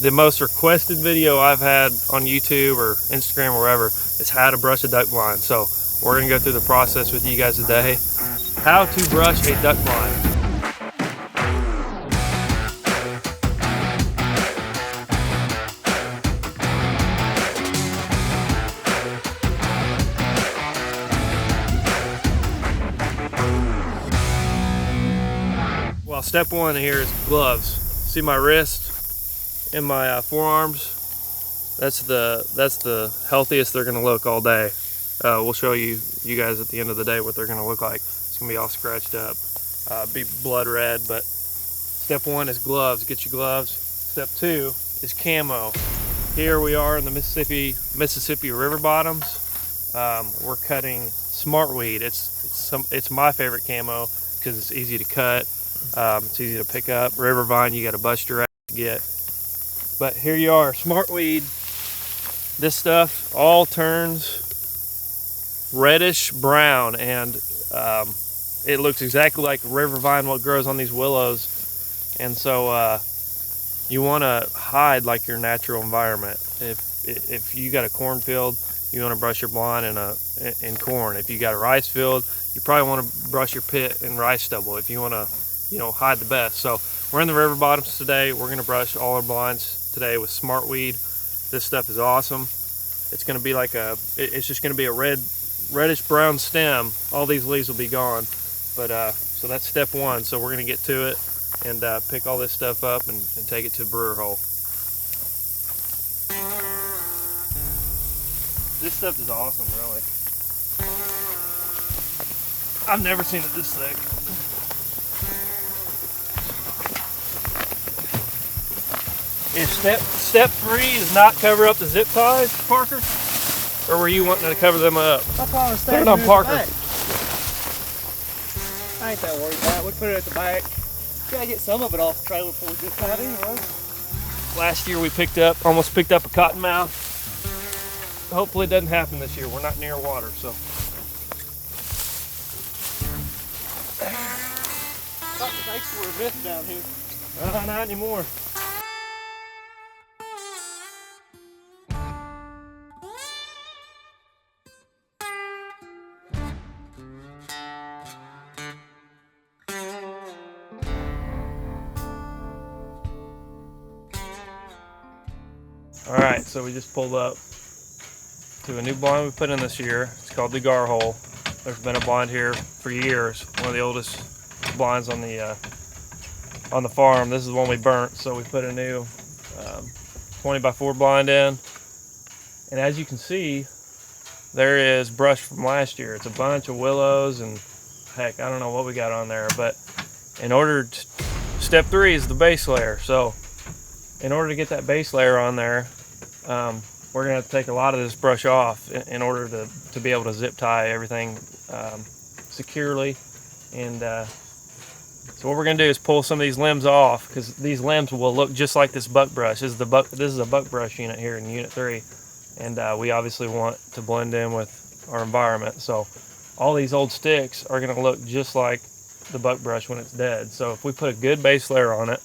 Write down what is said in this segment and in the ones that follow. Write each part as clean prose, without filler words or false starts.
The most requested video I've had on YouTube or Instagram or wherever is how to brush a duck blind. So we're gonna go through the process with you guys today. How to brush a duck blind. Well, step one here is gloves. See my wrist and my forearms? That's the healthiest they're gonna look all day. We'll show you guys at the end of the day what they're gonna look like. It's gonna be all scratched up, be blood red. But step one is gloves. Get your gloves. Step two is camo. Here we are in the Mississippi river bottoms. We're cutting smartweed. It's my favorite camo because it's easy to cut. It's easy to pick up. River vine, you got to bust your ass to get. But here you are, smartweed. This stuff all turns reddish brown, and it looks exactly like river vine, what grows on these willows. And so you want to hide like your natural environment. If you got a cornfield, you want to brush your blind in corn. If you got a rice field, you probably want to brush your pit in rice stubble. If you want to, hide the best. So we're in the river bottoms today. We're going to brush all our blinds today with smartweed. This stuff is awesome. It's going to be like it's just going to be a reddish brown stem. All these leaves will be gone. But so that's step one. So we're going to get to it and pick all this stuff up and take it to the brewer hole. This stuff is awesome, really. I've never seen it this thick. If step three is not cover up the zip ties, Parker, or were you wanting to cover them up? That's why I was put it on Parker. I ain't that worried about it. We put it at the back. Gotta get some of it off the trailer before we zip tie it anyway. Last year we almost picked up a cottonmouth. Hopefully it doesn't happen this year. We're not near water, so. Thought the snakes were a myth down here. Not anymore. All right, so we just pulled up to a new blind we put in this year. It's called the Gar Hole. There's been a blind here for years. One of the oldest blinds on the farm. This is the one we burnt, so we put a new 20 by 4 blind in. And as you can see, there is brush from last year. It's a bunch of willows and heck, I don't know what we got on there. But step three is the base layer. So in order to get that base layer on there, we're going to have to take a lot of this brush off in order to be able to zip tie everything securely. And so what we're going to do is pull some of these limbs off, because these limbs will look just like this buck brush. This is a buck brush unit here in Unit 3, and we obviously want to blend in with our environment. So all these old sticks are going to look just like the buck brush when it's dead. So if we put a good base layer on it,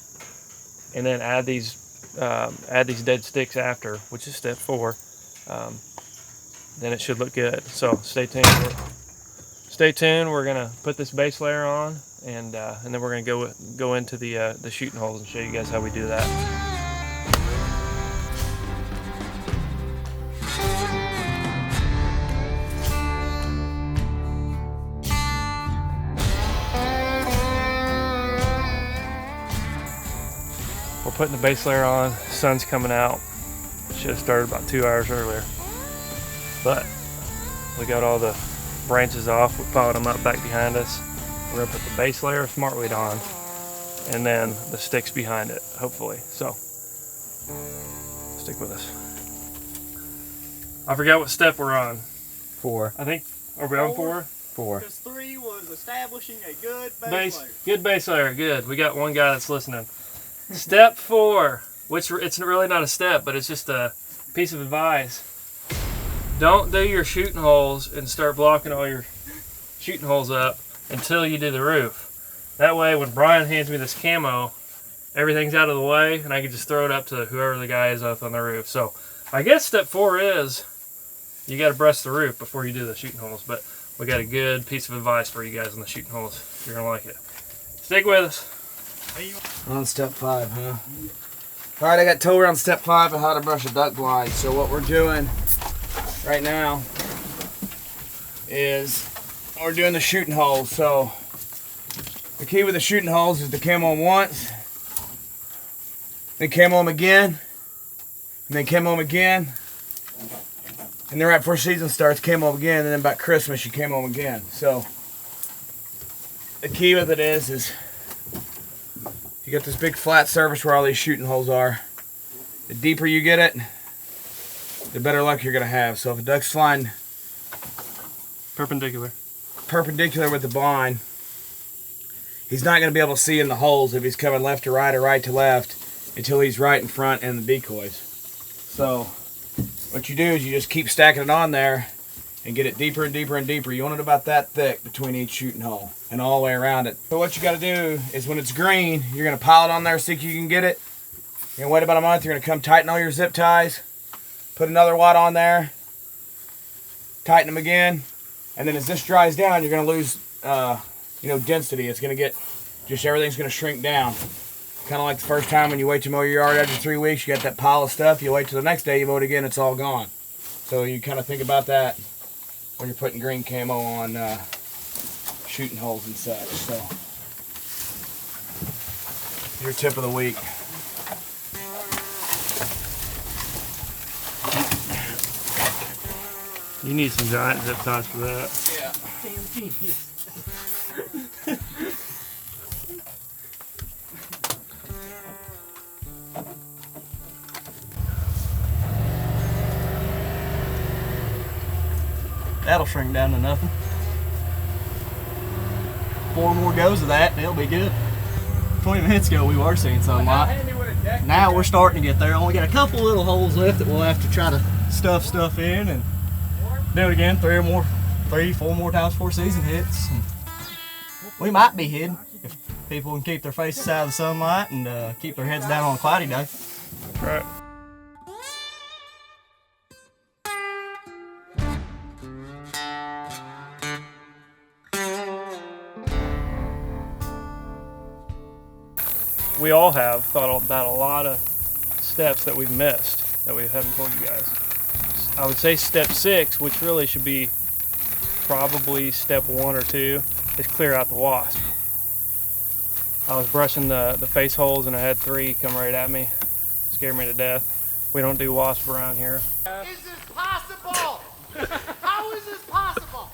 and then add these dead sticks after, which is step 4, then it should look good. So stay tuned. We're gonna put this base layer on, and then we're gonna go into the shooting holes and show you guys how we do that. We're putting the base layer on. Sun's coming out. Should have started about 2 hours earlier, but we got all the branches off. We piled them up back behind us. We're gonna put the base layer of smartweed on, and then the sticks behind it, hopefully. So stick with us. I forgot what step we're on. 4. I think. Are we on 4? 4. Because 3 was establishing a good base layer. Good base layer. Good. We got one guy that's listening. Step 4, which it's really not a step, but it's just a piece of advice. Don't do your shooting holes and start blocking all your shooting holes up until you do the roof. That way, when Brian hands me this camo, everything's out of the way, and I can just throw it up to whoever the guy is up on the roof. So I guess step 4 is you got to breast the roof before you do the shooting holes. But we got a good piece of advice for you guys on the shooting holes. You're gonna like it. Stick with us. On step 5, huh? All right, I got told on step 5 of how to brush a duck blind. So what we're doing right now is we're doing the shooting holes. So the key with the shooting holes is to camo them once, then camo them again, and then camo them again, and then right before season starts, camo them again, and then about Christmas you camo them again. So the key with it is you got this big flat surface where all these shooting holes are. The deeper you get it, the better luck you're gonna have. So if a duck's flying Perpendicular with the blind, he's not gonna be able to see in the holes if he's coming left to right or right to left until he's right in front in the decoys. So what you do is you just keep stacking it on there and get it deeper and deeper and deeper. You want it about that thick between each shooting hole and all the way around it. So what you gotta do is when it's green, you're gonna pile it on there, see if you can get it. You're gonna wait about a month, you're gonna come tighten all your zip ties, put another wad on there, tighten them again, and then as this dries down, you're gonna lose density. It's gonna get, just everything's gonna shrink down. Kind of like the first time when you wait to mow your yard after 3 weeks, you got that pile of stuff, you wait till the next day, you mow it again, it's all gone. So you kind of think about that when you're putting green camo on shooting holes and such. So your tip of the week. You need some giant zip ties for that. Yeah. Damn genius. That'll shrink down to nothing. 4 more goes of that, and it'll be good. 20 minutes ago, we were seeing sunlight. Now we're starting to get there. Only got a couple little holes left that we'll have to try to stuff stuff in and do it again 3, 4 more times before season hits. And we might be hidden if people can keep their faces out of the sunlight and keep their heads down on a cloudy day. Right. We all have thought about a lot of steps that we've missed that we haven't told you guys. I would say step 6, which really should be probably step 1 or 2, is clear out the wasp. I was brushing the face holes and I had 3 come right at me. Scared me to death. We don't do wasp around here. Is this possible? How is this possible?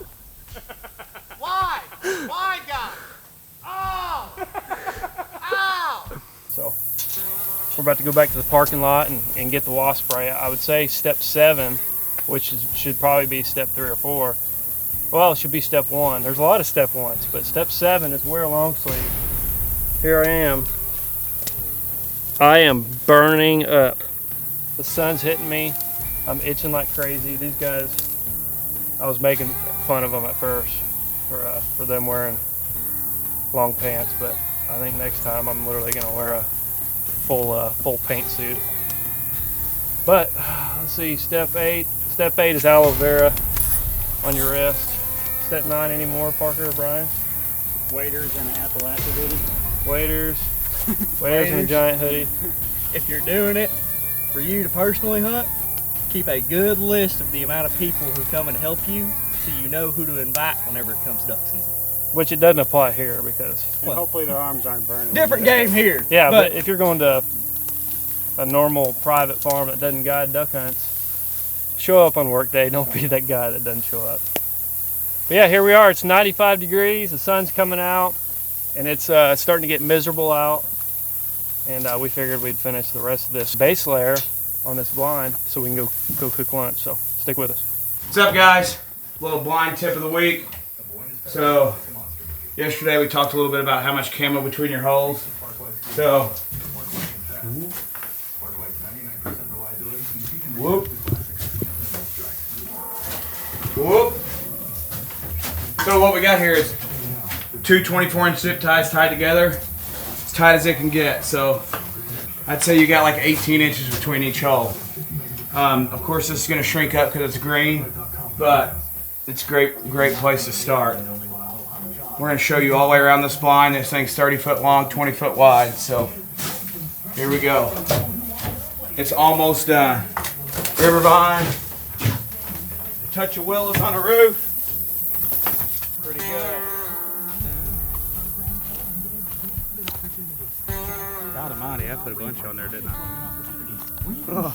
Why? Why, God? Oh! Ow! So we're about to go back to the parking lot and get the wasp spray. I would say step 7, which should probably be step 3 or 4. Well, it should be step 1. There's a lot of step 1s, but step 7 is wear a long sleeve. Here I am. I am burning up. The sun's hitting me. I'm itching like crazy. These guys, I was making fun of them at first for them wearing long pants, but I think next time I'm literally gonna wear a full paint suit. But let's see, step 8. Step 8 is aloe vera on your wrist. Step 9 anymore, Parker or Brian? Waders and an Appalachia hoodie. Waders and a giant hoodie. If you're doing it for you to personally hunt, keep a good list of the amount of people who come and help you so you know who to invite whenever it comes duck season. Which it doesn't apply here because... And hopefully their arms aren't burning. Different game here. Yeah, but if you're going to a normal private farm that doesn't guide duck hunts, show up on work day. Don't be that guy that doesn't show up. But yeah, here we are. It's 95 degrees. The sun's coming out, and it's starting to get miserable out. And we figured we'd finish the rest of this base layer on this blind so we can go cook lunch. So stick with us. What's up, guys? Little blind tip of the week. So yesterday we talked a little bit about how much camo between your holes. So whoop. Whoop. So what we got here is 2 24-inch zip ties tied together. tight as it can get. So I'd say you got like 18 inches between each hole. Of course, this is going to shrink up because it's green, but it's a great place to start. We're going to show you all the way around this blind. This thing's 30 foot long, 20 foot wide. So here we go. It's almost done. River vine. Touch of willows on the roof. Pretty good. God almighty, I put a bunch on there, didn't I?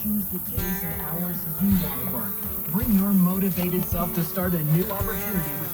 Choose the days and hours you want to work. Bring your motivated self to start a new opportunity with